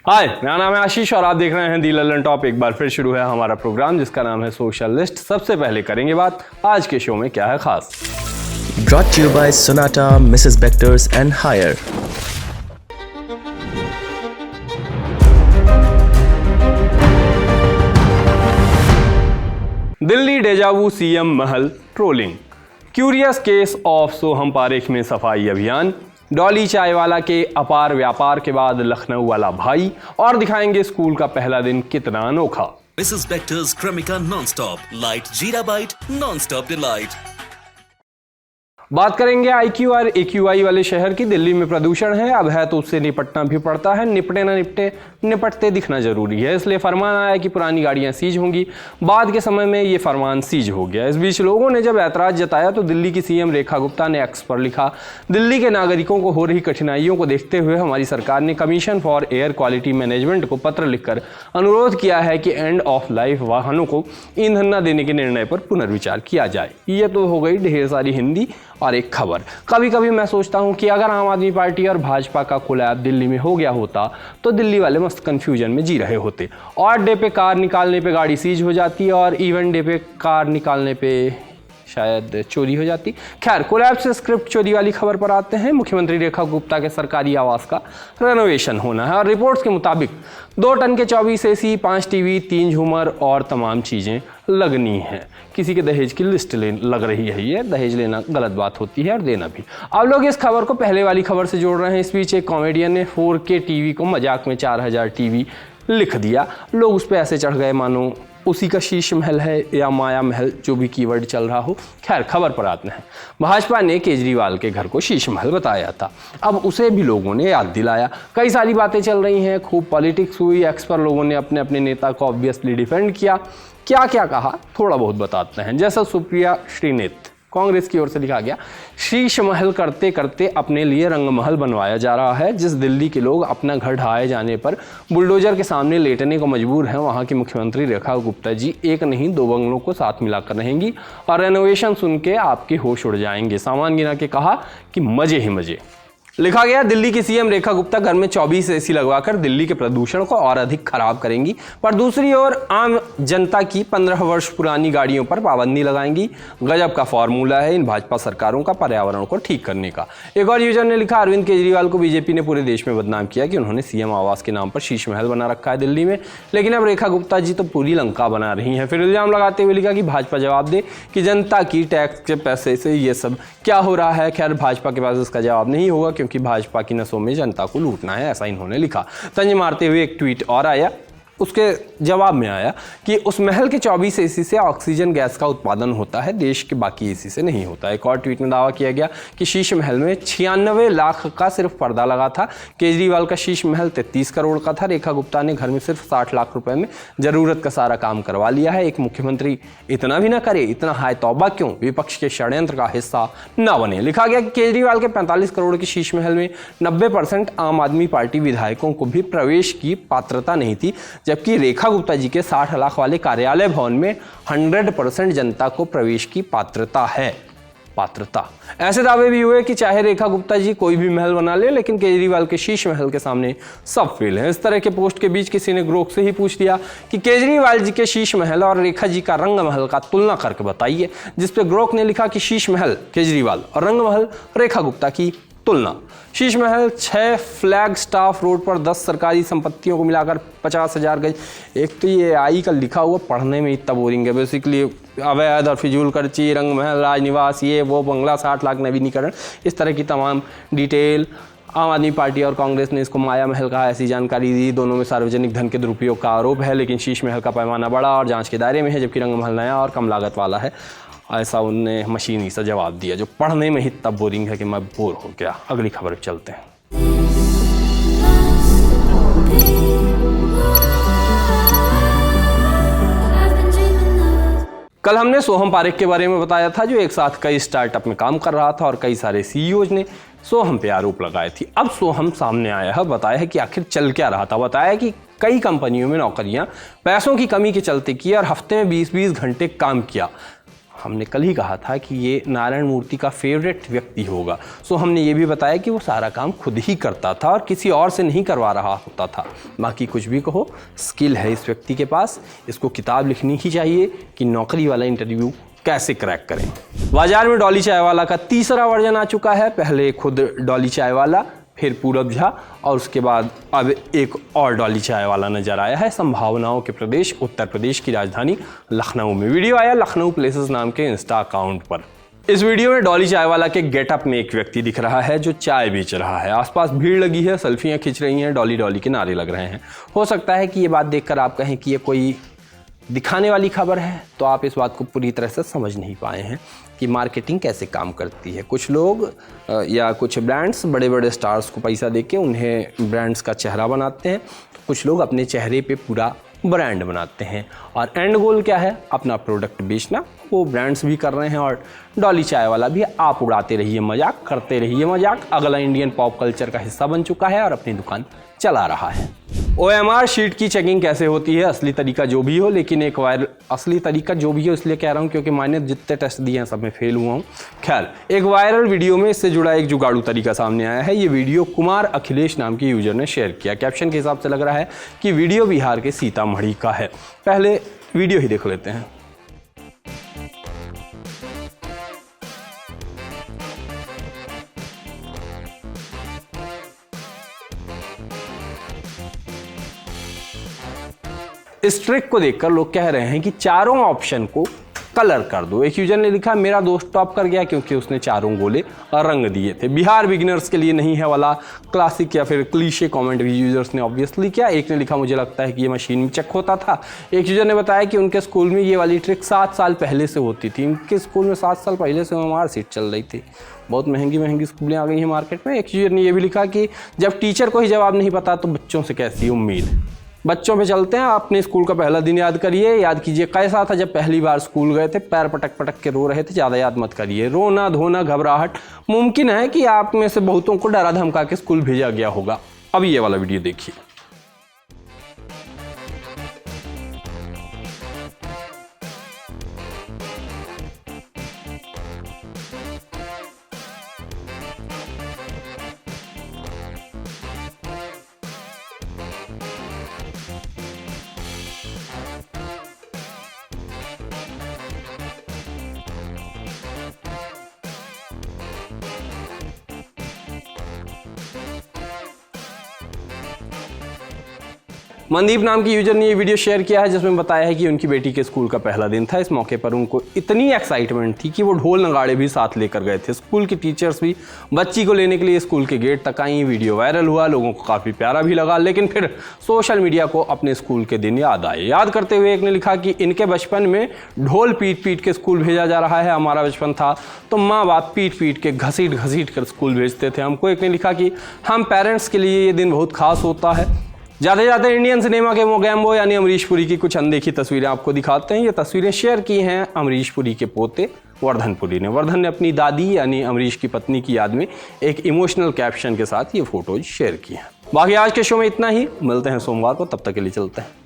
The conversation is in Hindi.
हाय, मेरा नाम है आशीष और आप देख रहे हैं दी ललन टॉप। एक बार फिर शुरू है हमारा प्रोग्राम जिसका नाम है सोशल लिस्ट। सबसे पहले करेंगे बात आज के शो में क्या है खास। Brought to you by Sonata, Mrs. Bectors and Higher. Delhi deja vu CM Mahal trolling, curious case of सोहम पारेख में सफाई अभियान, डॉली चायवाला के अपार व्यापार के बाद लखनऊ वाला भाई, और दिखाएंगे स्कूल का पहला दिन कितना अनोखा। Mrs. Bector's Cremica Non-Stop Light Jeera Bite Non-Stop Delight। बात करेंगे IQ और AQI वाले शहर की। दिल्ली में प्रदूषण है, अब है तो उससे निपटना भी पड़ता है। निपटे ना निपटे, निपटते दिखना जरूरी है, इसलिए फरमान आया कि पुरानी गाड़ियां सीज होंगी। बाद के समय में ये फरमान सीज हो गया। इस बीच लोगों ने जब ऐतराज जताया तो दिल्ली की सीएम रेखा गुप्ता ने एक्स पर लिखा, दिल्ली के नागरिकों को हो रही कठिनाइयों को देखते हुए हमारी सरकार ने commission for air quality management को पत्र लिखकर अनुरोध किया है कि एंड ऑफ लाइफ वाहनों को ईंधन न देने के निर्णय पर पुनर्विचार किया जाए। ये तो हो गई ढेर सारी हिंदी और एक खबर। कभी कभी मैं सोचता हूं कि अगर आम आदमी पार्टी और भाजपा का कोलैब दिल्ली में हो गया होता तो दिल्ली वाले मस्त कंफ्यूजन में जी रहे होते। ऑड डे पे कार निकालने पे गाड़ी सीज हो जाती और इवन डे पे कार निकालने पे शायद चोरी हो जाती। खैर, कोलैब से स्क्रिप्ट चोरी वाली खबर पर आते हैं। मुख्यमंत्री रेखा गुप्ता के सरकारी आवास का रेनोवेशन होना है और रिपोर्ट्स के मुताबिक 2 टन के 24 AC, 5 TV, 3 झूमर और तमाम चीज़ें लगनी हैं। किसी के दहेज की लिस्ट लग रही है। ये दहेज लेना गलत बात होती है और देना भी। अब लोग इस खबर को पहले वाली खबर से जोड़ रहे हैं। इस बीच एक कॉमेडियन ने 4K TV को मजाक में 4000 TV लिख दिया। लोग उस पर ऐसे चढ़ गए मानो उसी का शीश महल है या माया महल, जो भी कीवर्ड चल रहा हो। खैर, खबर पर आते हैं। भाजपा ने केजरीवाल के घर को शीश महल बताया था, अब उसे भी लोगों ने याद दिलाया। कई सारी बातें चल रही हैं, खूब पॉलिटिक्स हुई, एक्स पर लोगों ने अपने अपने नेता को ऑब्वियसली डिफेंड किया। क्या क्या कहा थोड़ा बहुत बताते हैं। जैसा सुप्रिया श्रीनेत, कांग्रेस की ओर से लिखा गया, शीश महल करते करते अपने लिए रंग महल बनवाया जा रहा है। जिस दिल्ली के लोग अपना घर ढहाए जाने पर बुलडोजर के सामने लेटने को मजबूर हैं, वहां की मुख्यमंत्री रेखा गुप्ता जी एक नहीं 2 बंगलों को साथ मिलाकर रहेंगी और रेनोवेशन सुन के आपके होश उड़ जाएंगे। सामान गिना के कहा कि मजे ही मजे। लिखा गया, दिल्ली की सीएम रेखा गुप्ता घर में 24 AC लगवाकर दिल्ली के प्रदूषण को और अधिक खराब करेंगी, पर दूसरी ओर आम जनता की 15 वर्ष पुरानी गाड़ियों पर पाबंदी लगाएंगी। गजब का फॉर्मूला है इन भाजपा सरकारों का पर्यावरण को ठीक करने का। एक और यूजर ने लिखा, अरविंद केजरीवाल को बीजेपी ने पूरे देश में बदनाम किया कि उन्होंने सीएम आवास के नाम पर शीश महल बना रखा है दिल्ली में, लेकिन अब रेखा गुप्ता जी तो पूरी लंका बना रही हैं। फिर इल्जाम लगाते हुए लिखा कि भाजपा जवाब दे कि जनता की टैक्स के पैसे से ये सब क्या हो रहा है। खैर, भाजपा के पास इसका जवाब नहीं होगा क्योंकि भाजपा की नसों में जनता को लूटना है, ऐसा इन्होंने लिखा। तंज मारते हुए एक ट्वीट और आया, उसके जवाब में आया कि उस महल के 24 AC से ऑक्सीजन गैस का उत्पादन होता है, देश के बाकी AC से नहीं होता। एक और ट्वीट में दावा किया गया कि शीश महल में 96 लाख का सिर्फ पर्दा लगा था। केजरीवाल का शीश महल 33 करोड़ का था। रेखा गुप्ता ने घर में सिर्फ 60 लाख रुपए में जरूरत का सारा काम करवा लिया है। एक मुख्यमंत्री इतना भी ना करे, इतना हाय तौबा क्यों, विपक्ष के षड्यंत्र का हिस्सा ना बने। लिखा गया कि केजरीवाल के 45 करोड़ के शीश महल में 90% आम आदमी पार्टी विधायकों को भी प्रवेश की पात्रता नहीं थी, जबकि रेखा गुप्ता जी के 60 लाख वाले कार्यालय भवन में 100% जनता को प्रवेश की पात्रता है। पात्रता। ऐसे दावे भी हुए कि चाहे रेखा गुप्ता जी कोई भी महल बना ले, लेकिन केजरीवाल के शीश महल के सामने सब फेल है। इस तरह के पोस्ट के बीच किसी ने ग्रोक से ही पूछ लिया कि केजरीवाल जी के शीश महल और रेखा जी का रंग महल का तुलना करके बताइए, जिसपे ग्रोक ने लिखा कि शीश महल केजरीवाल और रंग महल रेखा गुप्ता की तुलना। Sheesh Mahal 6 flag staff road पर 10 सरकारी संपत्तियों को मिलाकर 50,000 गज। एक तो ये AI का लिखा हुआ पढ़ने में इतना बोरिंग है। बेसिकली अवैध और फिजूल खर्ची, रंग महल, राजनिवास, ये वो बंगला, 60 लाख नवीनीकरण, इस तरह की तमाम डिटेल। आम आदमी पार्टी और कांग्रेस ने इसको माया महल कहा, ऐसी जानकारी दी। दोनों में सार्वजनिक धन के दुरुपयोग का आरोप है, लेकिन शीश महल का पैमाना बड़ा और जांच के दायरे में है, जबकि रंग महल नया और कम लागत वाला है। ऐसा उनने मशीनी सा जवाब दिया जो पढ़ने में ही इतना बोरिंग है कि मैं बोर हो गया। अगली खबर चलते हैं। कल हमने सोहम पारेख के बारे में बताया था, जो एक साथ कई स्टार्टअप में काम कर रहा था और कई सारे CEOs ने सोहम पे आरोप लगाए थे। अब सोहम सामने आया है, बताया है कि आखिर चल क्या रहा था। बताया कि कई कंपनियों में नौकरियां पैसों की कमी के चलते की और हफ्ते में 20-20 घंटे काम किया। हमने कल ही कहा था कि ये नारायण मूर्ति का फेवरेट व्यक्ति होगा। सो हमने ये भी बताया कि वो सारा काम खुद ही करता था और किसी और से नहीं करवा रहा होता था। बाकी कुछ भी कहो, स्किल है इस व्यक्ति के पास, इसको किताब लिखनी ही चाहिए कि नौकरी वाला इंटरव्यू कैसे क्रैक करें। बाजार में डॉली चाय वाला का तीसरा वर्जन आ चुका है। पहले खुद डॉली चाय वाला, फिर पूरब झा और उसके बाद अब एक और डॉली चाय वाला नजर आया है संभावनाओं के प्रदेश उत्तर प्रदेश की राजधानी लखनऊ में। वीडियो आया लखनऊ प्लेसेस नाम के इंस्टा अकाउंट पर। इस वीडियो में डॉली चाय वाला के गेटअप में एक व्यक्ति दिख रहा है जो चाय बेच रहा है। आसपास भीड़ लगी है, सेल्फियां खींच रही हैं, डॉली डॉली के नारे लग रहे हैं। हो सकता है कि ये बात देखकर आप कहें कि ये कोई दिखाने वाली खबर है, तो आप इस बात को पूरी तरह से समझ नहीं पाए हैं कि मार्केटिंग कैसे काम करती है। कुछ लोग या कुछ ब्रांड्स बड़े बड़े स्टार्स को पैसा देके उन्हें ब्रांड्स का चेहरा बनाते हैं, तो कुछ लोग अपने चेहरे पे पूरा ब्रांड बनाते हैं और एंड गोल क्या है, अपना प्रोडक्ट बेचना। वो ब्रांड्स भी कर रहे हैं और डॉली चाय वाला भी। आप उड़ाते रहिए मजाक, करते रहिए मजाक। अगला इंडियन पॉप कल्चर का हिस्सा बन चुका है और अपनी दुकान चला रहा है। OMR शीट की चेकिंग कैसे होती है, असली तरीका जो भी हो, लेकिन एक असली तरीका जो भी हो इसलिए कह रहा हूँ क्योंकि मैंने जितने टेस्ट दिए हैं सब में फेल हुआ हूँ। खैर, एक वायरल वीडियो में इससे जुड़ा एक जुगाड़ू तरीका सामने आया है। ये वीडियो कुमार अखिलेश नाम के यूजर ने शेयर किया। कैप्शन के हिसाब से लग रहा है कि वीडियो बिहार के सीतामढ़ी का है। पहले वीडियो ही देख लेते हैं। इस ट्रिक को देखकर लोग कह रहे हैं कि चारों ऑप्शन को कलर कर दो। एक यूजर ने लिखा मेरा दोस्त टॉप कर गया क्योंकि उसने चारों गोले रंग दिए थे। बिहार बिगिनर्स के लिए नहीं है वाला क्लासिक या फिर क्लीशे कमेंट भी यूजर्स ने ऑब्वियसली किया। एक ने लिखा मुझे लगता है कि ये मशीन में चेक होता था। एक यूजर ने बताया कि उनके स्कूल में ये वाली ट्रिक 7 साल पहले से होती थी। उनके स्कूल में 7 साल पहले से OMR सीट चल रही थी। बहुत महंगी महंगी स्कूलें आ गई हैं मार्केट में। एक यूजर ने यह भी लिखा कि जब टीचर को ही जवाब नहीं पता तो बच्चों से कैसी उम्मीद। बच्चों पे चलते हैं। अपने स्कूल का पहला दिन याद करिए, याद कीजिए कैसा था जब पहली बार स्कूल गए थे। पैर पटक पटक के रो रहे थे, ज़्यादा याद मत करिए। रोना धोना घबराहट, मुमकिन है कि आप में से बहुतों को डरा धमका के स्कूल भेजा गया होगा। अब ये वाला वीडियो देखिए। मनदीप नाम की यूजर ने ये वीडियो शेयर किया है जिसमें बताया है कि उनकी बेटी के स्कूल का पहला दिन था। इस मौके पर उनको इतनी एक्साइटमेंट थी कि वो ढोल नगाड़े भी साथ लेकर गए थे। स्कूल की टीचर्स भी बच्ची को लेने के लिए स्कूल के गेट तक आई। वीडियो वायरल हुआ, लोगों को काफ़ी प्यारा भी लगा, लेकिन फिर सोशल मीडिया को अपने स्कूल के दिन याद आए। याद करते हुए एक ने लिखा कि इनके बचपन में ढोल पीट पीट के स्कूल भेजा जा रहा है। हमारा बचपन था तो माँ बाप पीट पीट के घसीट घसीट कर स्कूल भेजते थे हमको। एक ने लिखा कि हम पेरेंट्स के लिए ये दिन बहुत खास होता है। जाते जाते इंडियन सिनेमा के मोगैम्बो यानी अमरीश पुरी की कुछ अनदेखी तस्वीरें आपको दिखाते हैं। ये तस्वीरें शेयर की हैं अमरीश पुरी के पोते वर्धन पुरी ने। वर्धन ने अपनी दादी यानी अमरीश की पत्नी की याद में एक इमोशनल कैप्शन के साथ ये फोटोज शेयर की हैं। बाकी आज के शो में इतना ही, मिलते हैं सोमवार को, तब तक के लिए चलते हैं।